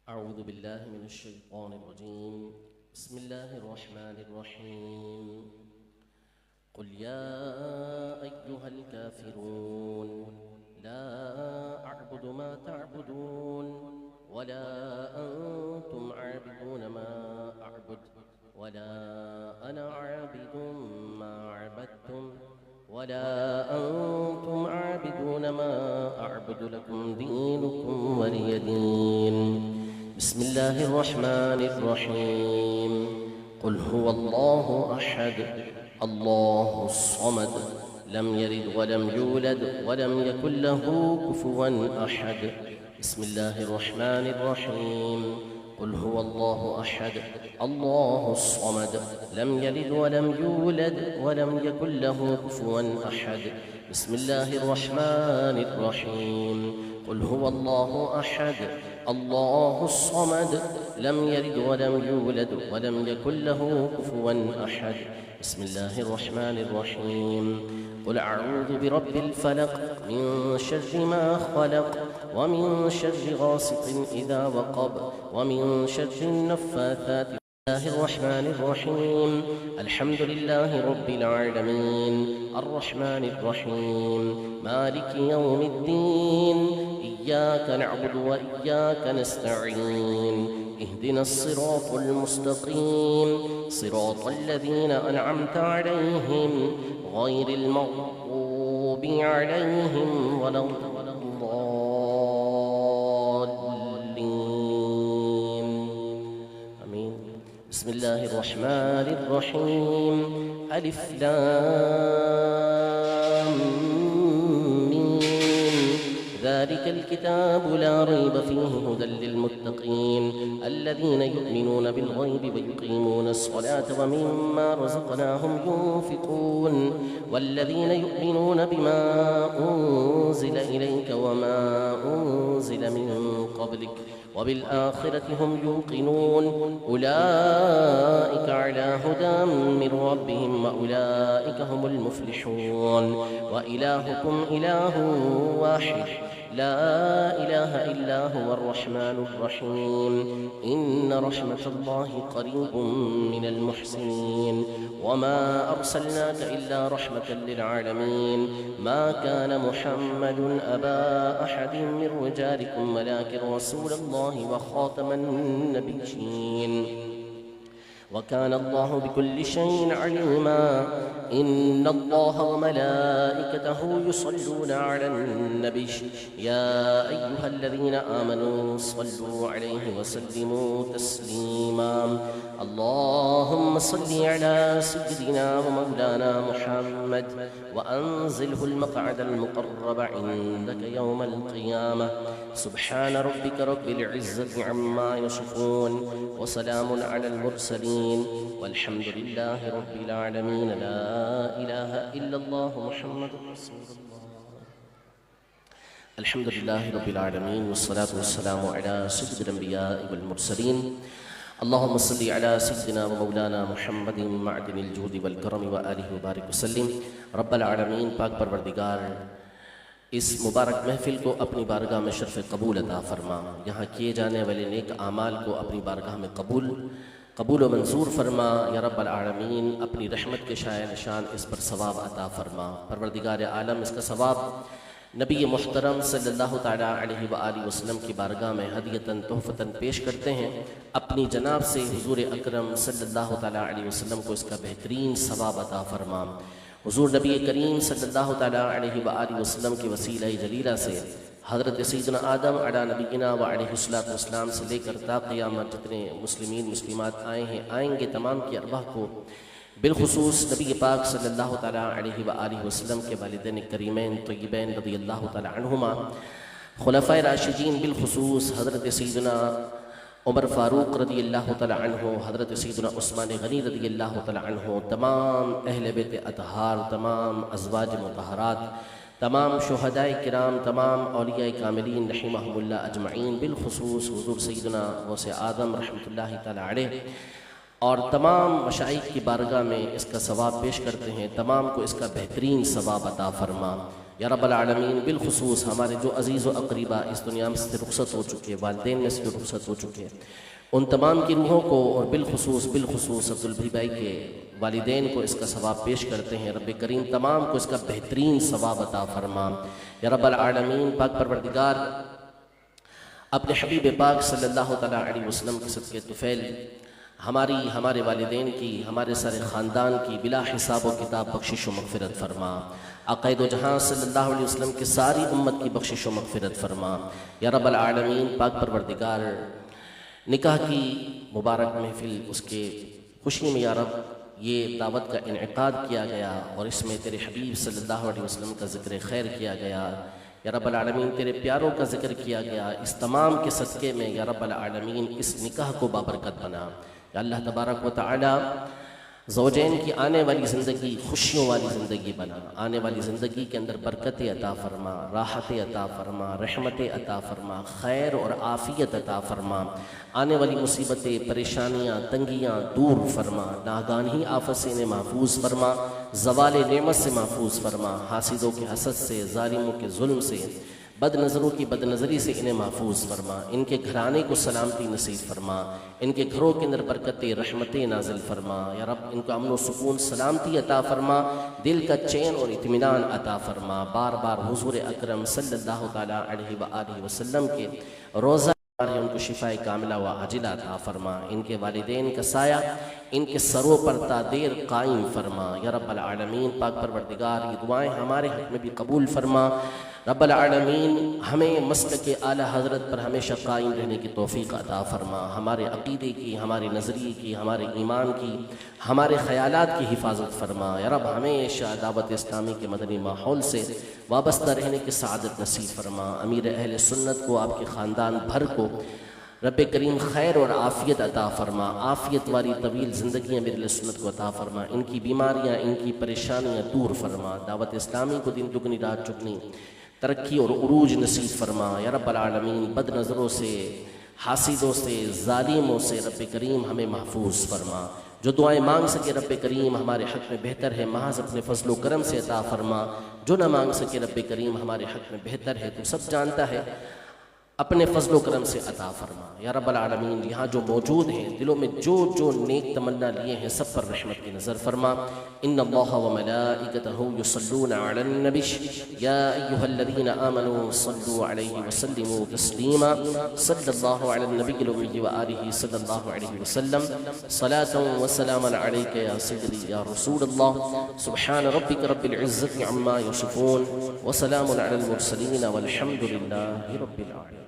أعوذ بالله من الشيطان الرجيم. بسم الله الرحمن الرحيم. قل يا أيها الكافرون لا أعبد ما تعبدون ولا أنتم عابدون ما أعبد ولا أنا عابد ما عبدتم ولا أنتم عابدون ما أعبد لكم دينكم ولي دين. بسم الله الرحمن الرحيم. قل هو الله أحد الله الصمد لم يلد ولم يولد ولم يكن له كفوا أحد. بسم الله الرحمن الرحيم. قل هو الله أحد الله الصمد لم يلد ولم يولد ولم يكن له كفوا أحد. بسم الله الرحمن الرحيم. قل هو الله أحد الله الصمد لم يلد ولم يولد ولم يكن له كفوا أحد. بسم الله الرحمن الرحيم. قل أعوذ برب الفلق من شر ما خلق ومن شر غاسق إذا وقب ومن شر النفاثات. بسم الله الرحمن الرحيم. الحمد لله رب العالمين الرحمن الرحيم مالك يوم الدين إياك نعبد وإياك نستعين اهدنا الصراط المستقيم صراط الذين أنعمت عليهم غير المغضوب عليهم ولا الضالين آمين. بسم الله الرحمن الرحيم. ألف لام ميم ذلك الكتاب لا ريب فيه هدى للمتقين الذين يؤمنون بالغيب ويقيمون الصلاة ومما رزقناهم ينفقون والذين يؤمنون بما أنزل إليك وما أنزل من قبلك وبالآخرة هم يوقنون أولئك على هدى من ربهم وأولئك هم المفلحون. وإلهكم إله واحد لا إله إلا هو الرحمن الرحيم. إن رحمة الله قريب من المحسنين. وما أرسلناك إلا رحمة للعالمين. ما كان محمد أبا أحد من رجالكم ولكن رسول الله وخاتم النبيين وكان الله بكل شيء عليما. إن الله وملائكته يصلون على النبي يا أيها الذين آمنوا صلوا عليه وسلموا تسليما. اللهم صل على سيدنا ومولانا محمد وأنزله المقعد المقرب عندك يوم القيامة. سبحان ربك رب العزة عما يصفون وسلام على المرسلين والحمد لله رب العالمين. لا إله إلا الله محمد رسول الله. الحمد لله رب العالمين والصلاة والسلام على سيد الأنبياء والمرسلين. اللهم صل على سيدنا ومولانا محمد معدن الجود والكرم وآله وبارك وسلم. رب العالمین پاک پروردگار اس مبارک محفل کو اپنی بارگاہ میں شرف قبول عطا فرما. یہاں کیے جانے والے نیک اعمال کو اپنی بارگاہ میں قبول و منظور فرما یا رب العالمین. اپنی رحمت کے شائع نشان اس پر ثواب عطا فرما. پروردگار عالم اس کا ثواب نبی محترم صلی اللہ تعالیٰ علیہ وآلہ وسلم کی بارگاہ میں ہدیتاً تحفتاً پیش کرتے ہیں. اپنی جناب سے حضور اکرم صلی اللہ تعالیٰ علیہ وسلم کو اس کا بہترین ثواب عطا فرما. حضور نبی کریم صلی اللہ تعالیٰ علیہ وآلہ وسلم کی وسیلہ جلیلہ سے حضرت سیدنا آدم علیہ نبینا و علیہ السلام سے لے کر تا قیامت جتنے مسلمین مسلمات آئے ہیں آئیں گے تمام کی ارواح کو بالخصوص نبی پاک صلی اللہ تعالیٰ علیہ وآلہ وسلم کے والدین کریمین طیبین رضی اللہ تعالیٰ عنہما خلفائے راشدین بالخصوص حضرت سیدنا عمر فاروق رضی اللہ تعالیٰ عنہ حضرت سیدنا عثمان غنی رضی اللہ تعالیٰ عنہ تمام اہل بیت اطہار تمام ازواج مطہرات تمام شہداء کرام تمام اولیاء کاملین رحمہم اللہ اجمعین بالخصوص حضور سیدنا غوث آدم رحمۃ اللہ تعالیٰ علیہ اور تمام مشائخ کی بارگاہ میں اس کا ثواب پیش کرتے ہیں. تمام کو اس کا بہترین ثواب عطا فرما. یا رب العالمین بالخصوص ہمارے جو عزیز و اقریبا اس دنیا میں سے رخصت ہو چکے، والدین میں سے جو رخصت ہو چکے، ان تمام کی روحوں کو اور بالخصوص عبد البری بھائی کے والدین کو اس کا ثواب پیش کرتے ہیں۔ رب کریم تمام کو اس کا بہترین ثواب عطا فرما یا رب العالمین۔ پاک پروردگار اپنے حبیب پاک صلی اللہ تعالیٰ علیہ وسلم کے صدقے طفیل ہمارے والدین کی، ہمارے سارے خاندان کی بلا حساب و کتاب بخشش و مغفرت فرما۔ آقا دو جہاں صلی اللہ علیہ وسلم کی ساری امت کی بخشش و مغفرت فرما یا رب العالمین۔ پاک پروردگار نکاح کی مبارک محفل، اس کے خوشی میں یا رب یہ دعوت کا انعقاد کیا گیا اور اس میں تیرے حبیب صلی اللہ علیہ وسلم کا ذکر خیر کیا گیا یا رب العالمین، تیرے پیاروں کا ذکر کیا گیا اس تمام کے صدقے میں یا رب العالمین۔ اس نکاح کو بابرکت بنا یا اللہ تبارک و تعالی۔ زوجین کی آنے والی زندگی خوشیوں والی زندگی بنا، آنے والی زندگی کے اندر برکت عطا فرما، راحت عطا فرما، رحمت عطا فرما، خیر اور عافیت عطا فرما، آنے والی مصیبتیں، پریشانیاں، تنگیاں دور فرما، ناگہانی آفت سے انہیں محفوظ فرما، زوال نعمت سے محفوظ فرما، حاسدوں کے حسد سے، ظالموں کے ظلم سے، بد نظروں کی بد نظری سے انہیں محفوظ فرما، ان کے گھرانے کو سلامتی نصیب فرما، ان کے گھروں کے اندر برکتیں رحمتیں نازل فرما یا رب، ان کو امن و سکون سلامتی عطا فرما، دل کا چین اور اطمینان عطا فرما۔ بار بار حضور اکرم صلی اللہ تعالیٰ علیہ وآلہ وسلم کے روزہ ان کو شفاء کاملہ و عاجلہ عطا فرما، ان کے والدین کا سایہ ان کے سروں پر تا دیر قائم فرما یا رب العالمین۔ پاک پروردگار یہ دعائیں ہمارے حق میں بھی قبول فرما رب العالمین۔ ہمیں مسلک اعلیٰ حضرت پر ہمیشہ قائم رہنے کی توفیق عطا فرما، ہمارے عقیدے کی، ہمارے نظریے کی، ہمارے ایمان کی، ہمارے خیالات کی حفاظت فرما یا رب۔ ہمیشہ دعوت اسلامی کے مدنی ماحول سے وابستہ رہنے کی سعادت نصیب فرما۔ امیر اہل سنت کو، آپ کے خاندان بھر کو رب کریم خیر اور عافیت عطا فرما، عافیت والی طویل زندگیاں میرے اہل سنت کو عطا فرما، ان کی بیماریاں، ان کی پریشانیاں دور فرما، دعوت اسلامی کو دن دگنی رات چگنی ترقی اور عروج نصیب فرما یا رب العالمین۔ بد نظروں سے، حاسدوں سے، ظالموں سے رب کریم ہمیں محفوظ فرما۔ جو دعائیں مانگ سکے رب کریم ہمارے حق میں بہتر ہے، محض اپنے فضل و کرم سے عطا فرما۔ جو نہ مانگ سکے رب کریم ہمارے حق میں بہتر ہے، تو سب جانتا ہے، اپنے فضل و کرم سے عطا فرما یا رب العالمین۔ یہاں جو موجود ہیں، دلوں میں جو نیک تمنا لیے ہیں، سب پر رحمت کی نظر فرما۔ ان اللہ وملائکتہ یصلون علی النبی یا ایھا الذین آمنوا صلوا علیہ وسلموا تسلیما۔ صلی اللہ علی النبی الامی وآلہ صلی اللہ علیہ وسلم۔ صلاۃ وسلاما علیک یا سیدی یا رسول اللہ۔ سبحان ربک رب العزۃ عما یصفون وسلام علی المرسلین والحمد للہ رب العالمین۔